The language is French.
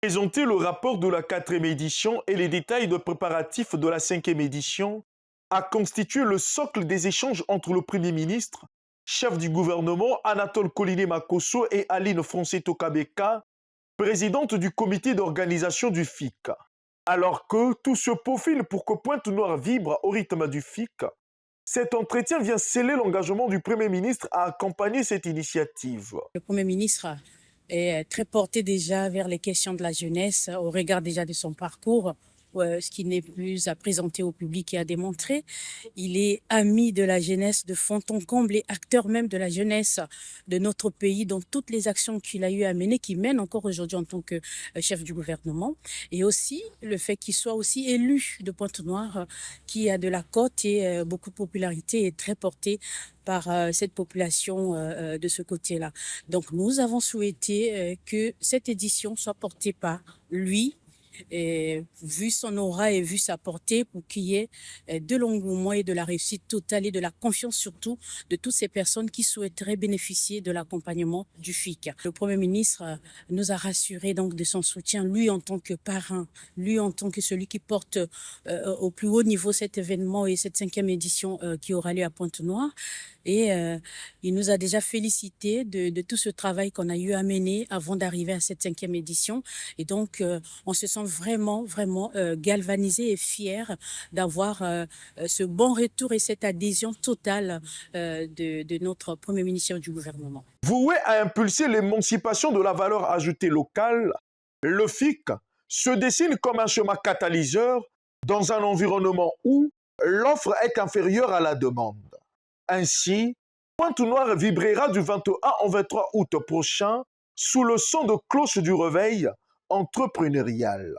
Présenter le rapport de la quatrième édition et les détails de préparatifs de la cinquième édition a constitué le socle des échanges entre le Premier ministre, chef du gouvernement Anatole Coliné Makosso et Aline Fonseto Kabeka, présidente du comité d'organisation du FIC. Alors que tout se peaufine pour que Pointe-Noire vibre au rythme du FIC, cet entretien vient sceller l'engagement du Premier ministre à accompagner cette initiative. Le Premier ministre est très porté déjà vers les questions de la jeunesse au regard déjà de son parcours, ce qui n'est plus à présenter au public et à démontrer. Il est ami de la jeunesse de fond en comble et acteur même de la jeunesse de notre pays dans toutes les actions qu'il a eu à mener, qu'il mène encore aujourd'hui en tant que chef du gouvernement. Et aussi le fait qu'il soit aussi élu de Pointe-Noire, qui a de la cote et beaucoup de popularité et très porté par cette population de ce côté-là. Donc nous avons souhaité que cette édition soit portée par lui, et vu son aura et vu sa portée, pour qu'il y ait de l'engouement et de la réussite totale et de la confiance surtout de toutes ces personnes qui souhaiteraient bénéficier de l'accompagnement du FIC. Le Premier ministre nous a rassurés donc de son soutien, lui en tant que parrain, lui en tant que celui qui porte au plus haut niveau cet événement et cette cinquième édition qui aura lieu à Pointe-Noire. Et il nous a déjà félicité de tout ce travail qu'on a eu à mener avant d'arriver à cette cinquième édition. Et donc, on se sent vraiment galvanisé et fier d'avoir ce bon retour et cette adhésion totale de notre Premier ministre du gouvernement. Voué à impulser l'émancipation de la valeur ajoutée locale, le FIC se dessine comme un schéma catalyseur dans un environnement où l'offre est inférieure à la demande. Ainsi, Pointe-Noire vibrera du 21 au 23 août prochain sous le son de cloche du réveil entrepreneurial.